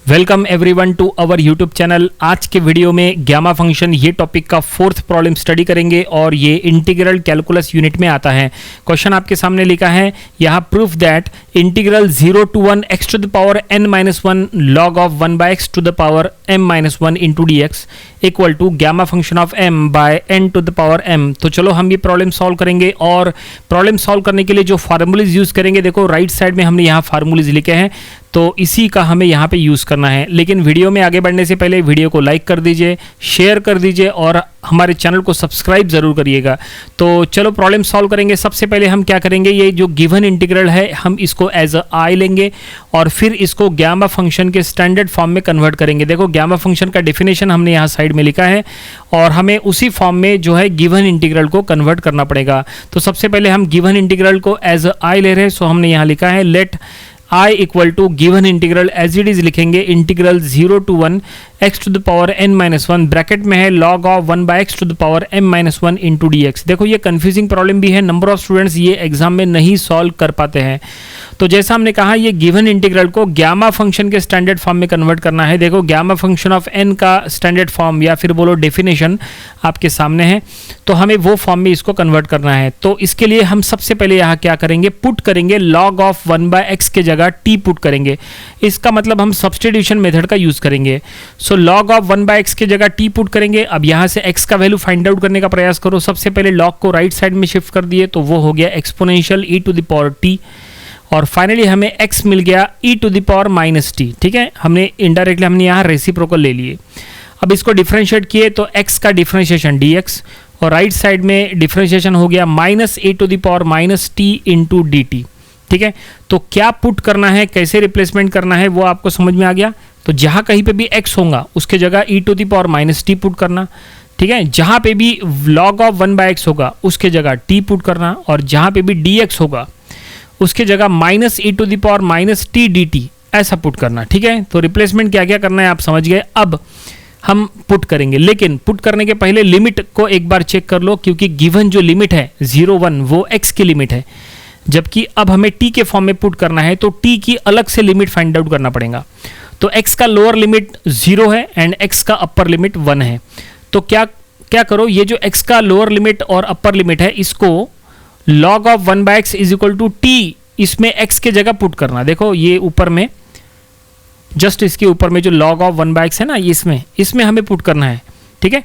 Welcome everyone to our YouTube channel. आज के video में गैमा फंक्शन ये टॉपिक का फोर्थ प्रॉब्लम स्टडी करेंगे और ये इंटीग्रल कैलकुलस यूनिट में आता है। क्वेश्चन आपके सामने लिखा है यहाँ proof that integral 0 to 1 x to the power n minus 1 log of 1 by x to the power m minus 1 into dx equal to gamma function of m by n to the power m। तो चलो हम ये problem solve करेंगे और problem solve करने के लिए जो फार्मूलेज यूज करेंगे, देखो राइट साइड में हमने यहाँ फार्मूलेज लिखे हैं तो इसी का हमें यहाँ पे यूज़ करना है। लेकिन वीडियो में आगे बढ़ने से पहले वीडियो को लाइक कर दीजिए, शेयर कर दीजिए और हमारे चैनल को सब्सक्राइब ज़रूर करिएगा। तो चलो प्रॉब्लम सॉल्व करेंगे। सबसे पहले हम क्या करेंगे, ये जो गिवन इंटीग्रल है हम इसको एज अ आई लेंगे और फिर इसको गैमा फंक्शन के स्टैंडर्ड फॉर्म में कन्वर्ट करेंगे। देखो गैमा फंक्शन का डेफिनेशन हमने यहाँ साइड में लिखा है और हमें उसी फॉर्म में जो है गिवन इंटीग्रल को कन्वर्ट करना पड़ेगा। तो सबसे पहले हम गिवन इंटीग्रल को एज अ आई ले रहे हैं, सो हमने यहाँ लिखा है let I equal to given integral as it is लिखेंगे integral 0 to 1 x to the power n minus 1 bracket में है log of 1 by x to the power m minus 1 into dx। देखो ये कंफ्यूजिंग प्रॉब्लम भी है, number of students ये exam में नहीं सॉल्व कर पाते हैं। तो जैसा हमने कहा ये गिवन इंटीग्रल को गैमा फंक्शन के स्टैंडर्ड फॉर्म में कन्वर्ट करना है। देखो गैमा फंक्शन ऑफ n का स्टैंडर्ड फॉर्म या फिर बोलो डेफिनेशन आपके सामने है, तो हमें वो फॉर्म में इसको कन्वर्ट करना है। तो इसके लिए हम सबसे पहले यहाँ क्या करेंगे, पुट करेंगे log ऑफ 1 by x के जगह t पुट करेंगे। इसका मतलब हम सब्स्टिट्यूशन मेथड का यूज करेंगे। सो log ऑफ 1 by x के जगह t पुट करेंगे। अब यहाँ से x का वैल्यू फाइंड आउट करने का प्रयास करो। सबसे पहले log को राइट साइड में शिफ्ट कर दिए तो वो हो गया exponential e to the power t और फाइनली हमें x मिल गया e to the power minus t। ठीक है, हमने इनडायरेक्टली हमने यहाँ रेसिप्रोकल ले लिए। अब इसको डिफरेंशिएट किए तो x का डिफरेंशिएशन dx और राइट साइड में डिफरेंशिएशन हो गया minus a to the power minus t into d t. ठीक है, तो क्या पुट करना है, कैसे रिप्लेसमेंट करना है वो आपको समझ में आ गया। तो जहां कहीं पे भी x होगा उसके जगह e to the power minus t put करना। ठीक है, जहां पे भी log ऑफ 1 by x होगा उसके जगह t पुट करना और जहां पे भी dx होगा उसके जगह minus e to the power minus t d t ऐसा पुट करना। ठीक है, तो रिप्लेसमेंट क्या क्या करना है आप समझ गए। अब हम पुट करेंगे, लेकिन पुट करने के पहले लिमिट को एक बार चेक कर लो क्योंकि गिवन जो लिमिट है 0 1 वो x की लिमिट है, जबकि अब हमें t के फॉर्म में पुट करना है तो t की अलग से लिमिट फाइंड आउट करना पड़ेगा। तो x का लोअर लिमिट 0 है एंड x का अपर लिमिट 1 है। तो क्या करो, ये जो x का लोअर लिमिट और अपर लिमिट है इसको log of 1 by x is equal to t इसमें x के जगह पुट करना। देखो ये ऊपर में जस्ट इसके ऊपर में जो log ऑफ 1 by x है ना, इसमें हमें पुट करना है। ठीक है,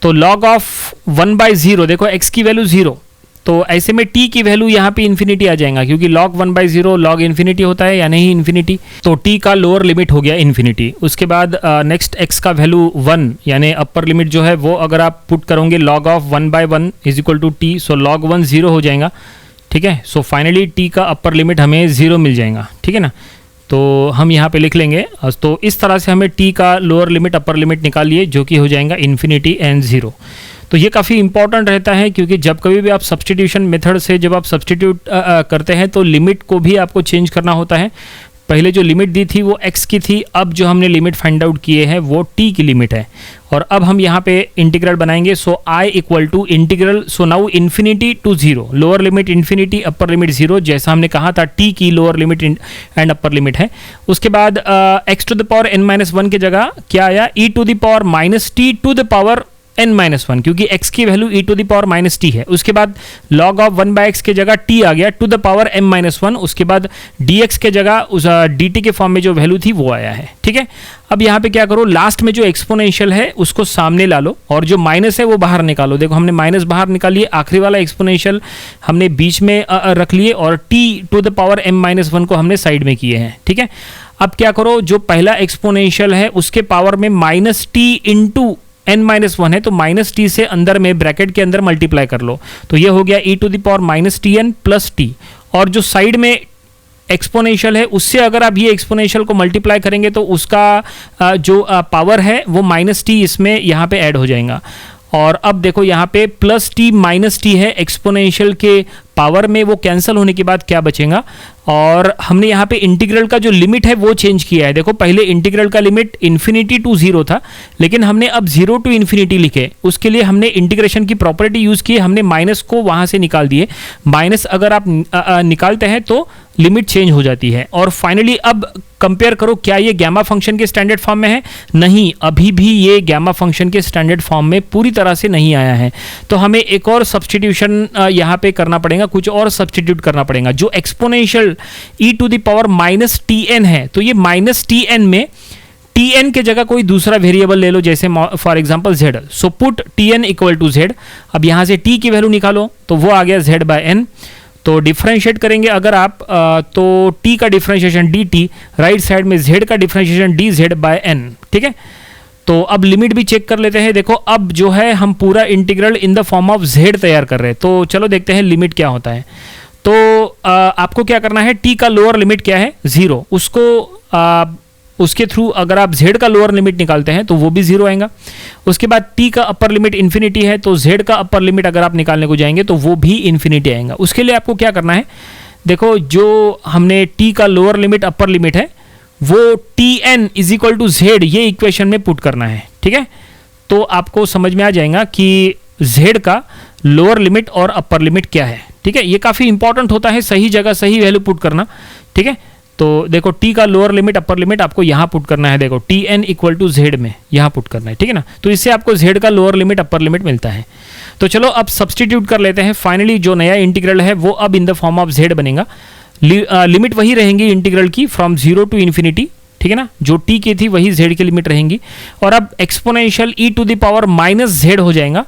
तो log ऑफ 1 by 0 देखो x की वैल्यू 0, तो ऐसे में t की वैल्यू यहाँ पे इन्फिनिटी आ जाएगा क्योंकि log 1 by 0 log इन्फिनिटी होता है या नहीं इन्फिनिटी। तो t का लोअर लिमिट हो गया इन्फिनिटी। उसके बाद नेक्स्ट x का वैल्यू 1 यानी अपर लिमिट जो है वो अगर आप पुट करोगे log of 1 by 1 is equal to t, so log 1 0 हो जाएगा। ठीक है, सो फाइनली t का अपर लिमिट हमें 0 मिल जाएगा। ठीक है ना, तो हम यहाँ पे लिख लेंगे। तो इस तरह से हमें t का लोअर लिमिट अपर लिमिट निकालिए जो कि हो जाएगा इन्फिनिटी एंड 0। तो ये काफ़ी इंपॉर्टेंट रहता है क्योंकि जब कभी भी आप सब्स्टिट्यूशन मेथड से जब आप सब्स्टिट्यूट करते हैं तो लिमिट को भी आपको चेंज करना होता है। पहले जो लिमिट दी थी वो x की थी, अब जो हमने लिमिट फाइंड आउट किए हैं वो t की लिमिट है। और अब हम यहाँ पे इंटीग्रल बनाएंगे। So I equal to integral, so now infinity to 0, lower limit infinity upper limit 0, जैसा हमने कहा था t की lower limit and upper limit है। उसके बाद x to the power n minus 1 की जगह क्या आया, e to the power minus t to the power n minus 1 क्योंकि x की value e to the power minus t है। उसके बाद log ऑफ 1 by x के जगह t आ गया to the power m minus 1। उसके बाद dx के जगह उस dt के फॉर्म में जो वैल्यू थी वो आया है। ठीक है, अब यहाँ पे क्या करो, लास्ट में जो एक्सपोनेंशियल है उसको सामने ला लो और जो माइनस है वो बाहर निकालो। देखो हमने माइनस बाहर निकालिए, आखिरी वाला एक्सपोनेंशियल हमने बीच में रख लिए और t to the power m minus 1 को हमने साइड में किए हैं। ठीक है, अब क्या करो, जो पहला एक्सपोनेंशियल है उसके पावर में minus t into n minus 1 है तो माइनस टी से अंदर में ब्रैकेट के अंदर मल्टीप्लाई कर लो तो ये हो गया e to the power minus t n plus t. और जो साइड में एक्सपोनेंशियल है उससे अगर आप ये एक्सपोनेंशियल को मल्टीप्लाई करेंगे तो उसका जो पावर है वो माइनस टी इसमें यहाँ पे ऐड हो जाएगा। और अब देखो यहाँ पे प्लस टी माइनस टी है, एक्सपोनेंशियल के पावर में वो कैंसिल होने के बाद क्या बचेगा। और हमने यहाँ पे इंटीग्रल का जो लिमिट है वो चेंज किया है। देखो पहले इंटीग्रल का लिमिट इन्फिनिटी टू 0 था, लेकिन हमने अब 0 टू इन्फिनिटी लिखे। उसके लिए हमने इंटीग्रेशन की प्रॉपर्टी यूज की, हमने माइनस को वहां से निकाल दिए। माइनस अगर आप निकालते हैं तो लिमिट चेंज हो जाती है। और फाइनली अब कंपेयर करो, क्या ये गैमा फंक्शन के स्टैंडर्ड फॉर्म में है? नहीं, अभी भी ये गैमा फंक्शन के स्टैंडर्ड फॉर्म में पूरी तरह से नहीं आया है। तो हमें एक और सब्सटीट्यूशन यहाँ पे करना पड़ेगा, कुछ और सब्सटीट्यूट करना पड़ेगा। जो exponential e to the power minus t n है, तो ये माइनस टी एन में टी एन के जगह कोई दूसरा वेरिएबल ले लो, जैसे for example z। So put t n equal to z। अब यहाँ से t की वैल्यू निकालो तो वो आ गया z बाय एन। तो डिफ्रेंशिएट करेंगे अगर आप तो t का डिफ्रेंशिएशन dt, राइट साइड में z का डिफ्रेंशिएशन dz बाय n। ठीक है, तो अब लिमिट भी चेक कर लेते हैं। देखो अब जो है हम पूरा integral in the form of z तैयार कर रहे हैं। तो चलो देखते हैं लिमिट क्या होता है। तो आपको क्या करना है, t का लोअर लिमिट क्या है? 0। उसको उसके थ्रू अगर आप z का लोअर लिमिट निकालते हैं तो वो भी 0 आएगा। उसके बाद t का अपर लिमिट इन्फिनिटी है, तो z का अपर लिमिट अगर आप निकालने को जाएंगे तो वो भी इन्फिनिटी आएगा। उसके लिए आपको क्या करना है, देखो जो हमने t का लोअर लिमिट अपर लिमिट है वो tn is equal to z ये इक्वेशन में पुट करना है। ठीक है, तो आपको समझ में आ जाएगा कि z का लोअर लिमिट और अपर लिमिट क्या है। ठीक है, ये काफ़ी इंपॉर्टेंट होता है, सही जगह सही वैल्यू पुट करना। ठीक है, तो देखो t का लोअर लिमिट अपर लिमिट आपको यहाँ पुट करना है। देखो tn इक्वल टू z में यहाँ पुट करना है। ठीक है ना, तो इससे आपको z का लोअर लिमिट अपर लिमिट मिलता है। तो चलो अब सब्सटीट्यूट कर लेते हैं। फाइनली जो नया इंटीग्रल है वो अब in the form of z बनेगा। लिमिट वही रहेंगी इंटीग्रल की, फ्रॉम 0 टू इन्फिनिटी। ठीक है ना, जो t की थी वही z की लिमिट रहेंगी। और अब exponential e to the power minus z हो जाएगा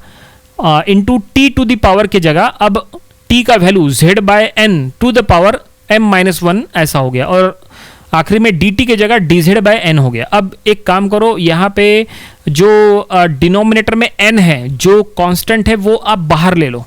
into t to the power के जगह अब t का value z by n to the power m-1 ऐसा हो गया। और आखिरी में dt के जगह dz बाय n हो गया। अब एक काम करो, यहाँ पे जो डिनोमिनेटर में n है, जो कांस्टेंट है, वो आप बाहर ले लो।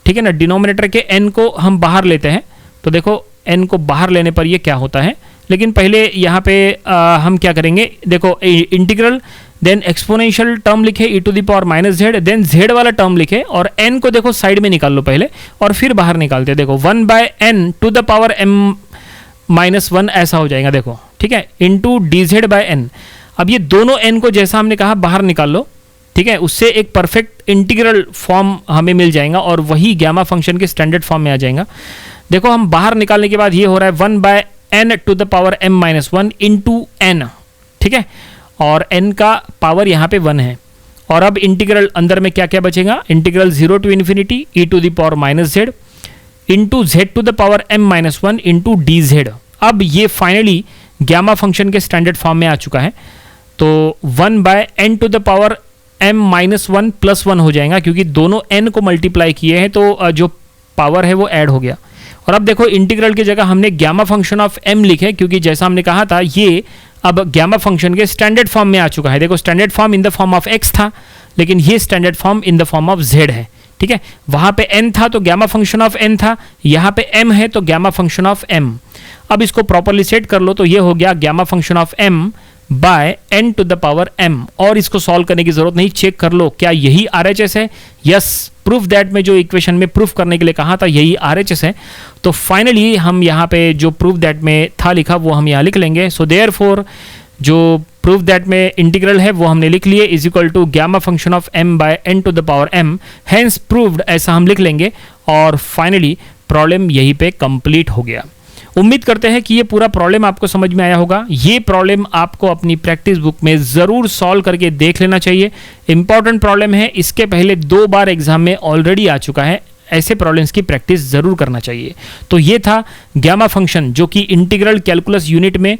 ठीक है ना, डिनोमिनेटर के n को हम बाहर लेते हैं। तो देखो n को बाहर लेने पर ये क्या होता है, लेकिन पहले यहाँ पे हम क्या करेंगे, देखो इंटीग्रल देन एक्सपोनेंशियल टर्म लिखे e to the power minus z, then z वाला टर्म लिखे और n को देखो साइड में निकाल लो पहले और फिर बाहर निकालते हैं। देखो 1 by n to the power m-1 ऐसा हो जाएगा। देखो ठीक है, इंटू dz बाय n। अब ये दोनों n को जैसा हमने कहा बाहर निकाल लो। ठीक है, उससे एक परफेक्ट इंटीग्रल फॉर्म हमें मिल जाएगा और वही गैमा फंक्शन के स्टैंडर्ड फॉर्म में आ जाएगा। देखो हम बाहर निकालने के बाद ये हो रहा है 1 by n to the power m-1 into n। ठीक है, और n का पावर यहाँ पे 1 है। और अब इंटीग्रल अंदर में क्या क्या बचेगा, integral 0 to infinity e to the power minus z into z to the power m-1 into dz। अब ये फाइनली गैमा फंक्शन के स्टैंडर्ड फॉर्म में आ चुका है। तो 1 by n to the power m-1 plus 1 हो जाएगा, क्योंकि दोनों n को मल्टीप्लाई किए हैं तो जो पावर है वो ऐड हो गया। और अब देखो इंटीग्रल की जगह हमने गैमा फंक्शन ऑफ m लिखे, क्योंकि जैसा हमने कहा था ये अब गैमा फंक्शन के स्टैंडर्ड फॉर्म में आ चुका है। देखो standard form in the form of x था, लेकिन ये standard form in the form of z है। ठीक है, वहां पे n था तो गैमा फंक्शन ऑफ n था, यहाँ पे m है तो गैमा फंक्शन ऑफ m। अब इसको प्रॉपरली सेट कर लो तो ये हो गया gamma function of m by n to the power m। और इसको सॉल्व करने की जरूरत नहीं, चेक कर लो क्या यही RHS है। यस, प्रूफ दैट में जो इक्वेशन में प्रूफ करने के लिए कहा था यही RHS है। तो फाइनली हम यहाँ पे जो प्रूफ दैट में था लिखा वो हम यहाँ लिख लेंगे। सो देयरफॉर जो प्रूफ दैट में इंटीग्रल है वो हमने लिख लिए, is equal to gamma function of m by n to the power m, hence proved ऐसा हम लिख लेंगे। और फाइनली प्रॉब्लम यहीं पे कंप्लीट हो गया। उम्मीद करते हैं कि ये पूरा प्रॉब्लम आपको समझ में आया होगा। ये प्रॉब्लम आपको अपनी प्रैक्टिस बुक में ज़रूर सॉल्व करके देख लेना चाहिए। इंपॉर्टेंट प्रॉब्लम है, इसके पहले 2 बार एग्जाम में ऑलरेडी आ चुका है। ऐसे प्रॉब्लम्स की प्रैक्टिस ज़रूर करना चाहिए। तो ये था गैमा फंक्शन, जो कि इंटीग्रल कैलकुलस यूनिट में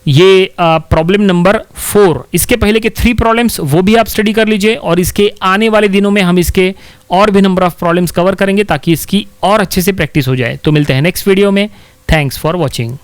ये प्रॉब्लम नंबर 4। इसके पहले के 3 प्रॉब्लम्स वो भी आप स्टडी कर लीजिए, और इसके आने वाले दिनों में हम इसके और भी नंबर ऑफ प्रॉब्लम्स कवर करेंगे ताकि इसकी और अच्छे से प्रैक्टिस हो जाए। तो मिलते हैं नेक्स्ट वीडियो में। Thanks for watching.